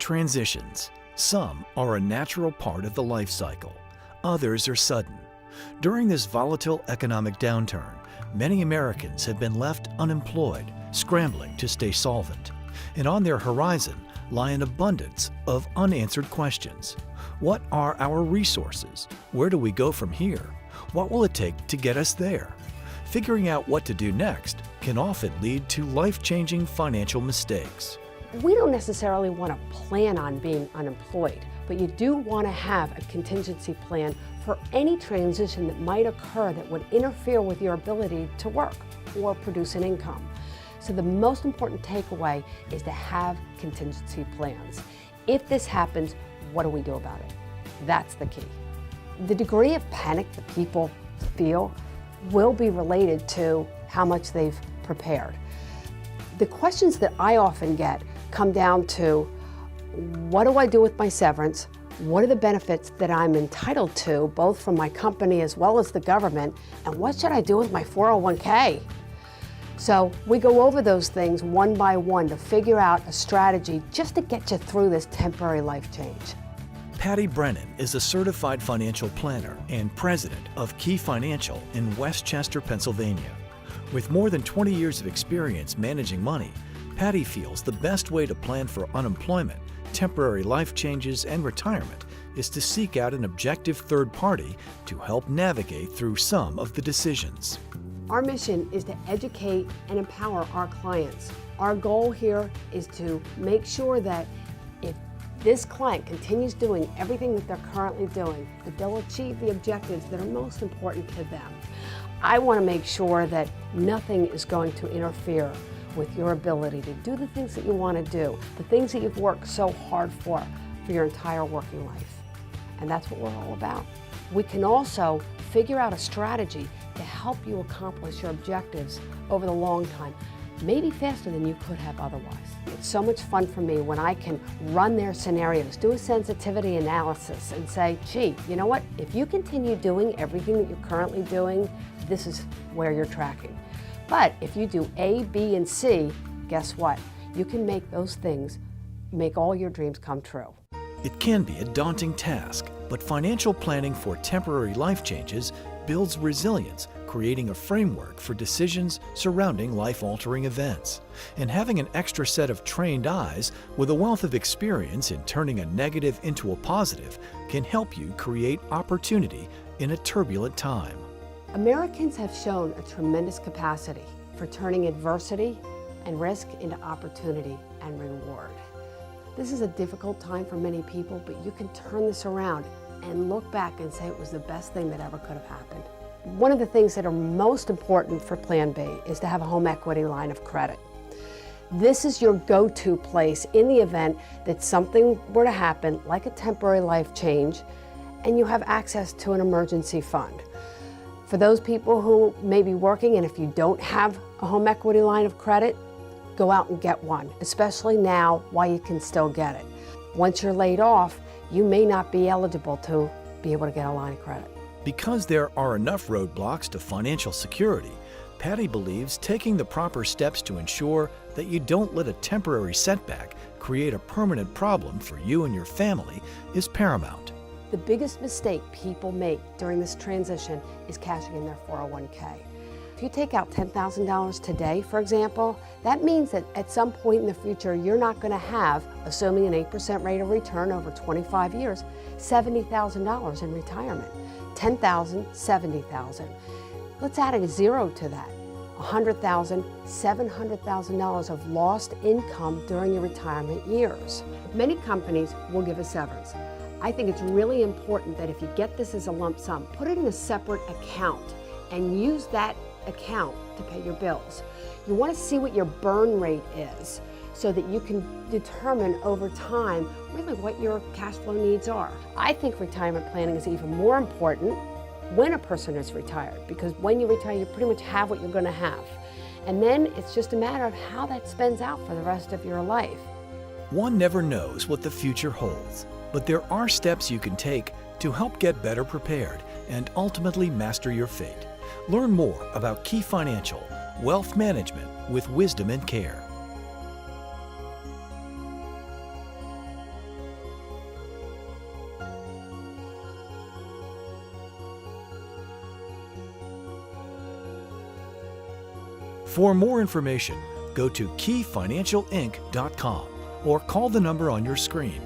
Transitions. Some are a natural part of the life cycle. Others are sudden. During this volatile economic downturn, many Americans have been left unemployed, scrambling to stay solvent. And on their horizon lie an abundance of unanswered questions. What are our resources? Where do we go from here? What will it take to get us there? Figuring out what to do next can often lead to life-changing financial mistakes. We don't necessarily want to plan on being unemployed, but you do want to have a contingency plan for any transition that might occur that would interfere with your ability to work or produce an income. So the most important takeaway is to have contingency plans. If this happens, what do we do about it? That's the key. The degree of panic that people feel will be related to how much they've prepared. The questions that I often get come down to, what do I do with my severance? What are the benefits that I'm entitled to, both from my company as well as the government? And what should I do with my 401k? So we go over those things one by one to figure out a strategy just to get you through this temporary life change. Patty Brennan is a certified financial planner and president of Key Financial in Westchester, Pennsylvania. With more than 20 years of experience managing money, Patty feels the best way to plan for unemployment, temporary life changes, and retirement is to seek out an objective third party to help navigate through some of the decisions. Our mission is to educate and empower our clients. Our goal here is to make sure that if this client continues doing everything that they're currently doing, that they'll achieve the objectives that are most important to them. I want to make sure that nothing is going to interfere with your ability to do the things that you want to do, the things that you've worked so hard for your entire working life. And that's what we're all about. We can also figure out a strategy to help you accomplish your objectives over the long time, maybe faster than you could have otherwise. It's so much fun for me when I can run their scenarios, do a sensitivity analysis and say, gee, you know what? If you continue doing everything that you're currently doing, this is where you're tracking. But if you do A, B, and C, guess what? You can make those things, make all your dreams come true. It can be a daunting task, but financial planning for temporary life changes builds resilience, creating a framework for decisions surrounding life-altering events. And having an extra set of trained eyes with a wealth of experience in turning a negative into a positive can help you create opportunity in a turbulent time. Americans have shown a tremendous capacity for turning adversity and risk into opportunity and reward. This is a difficult time for many people, but you can turn this around and look back and say it was the best thing that ever could have happened. One of the things that are most important for Plan B is to have a home equity line of credit. This is your go-to place in the event that something were to happen, like a temporary life change, and you have access to an emergency fund. For those people who may be working, and if you don't have a home equity line of credit, go out and get one, especially now while you can still get it. Once you're laid off, you may not be eligible to be able to get a line of credit. Because there are enough roadblocks to financial security, Patty believes taking the proper steps to ensure that you don't let a temporary setback create a permanent problem for you and your family is paramount. The biggest mistake people make during this transition is cashing in their 401k. If you take out $10,000 today, for example, that means that at some point in the future, you're not going to have, assuming an 8% rate of return over 25 years, $70,000 in retirement. $10,000, $70,000. Let's add a zero to that. $100,000, $700,000 of lost income during your retirement years. Many companies will give a severance. I think it's really important that if you get this as a lump sum, put it in a separate account and use that account to pay your bills. You want to see what your burn rate is so that you can determine over time really what your cash flow needs are. I think retirement planning is even more important when a person is retired, because when you retire, you pretty much have what you're going to have. And then it's just a matter of how that spends out for the rest of your life. One never knows what the future holds, but there are steps you can take to help get better prepared and ultimately master your fate. Learn more about Key Financial, wealth management with wisdom and care. For more information, go to keyfinancialinc.com or call the number on your screen.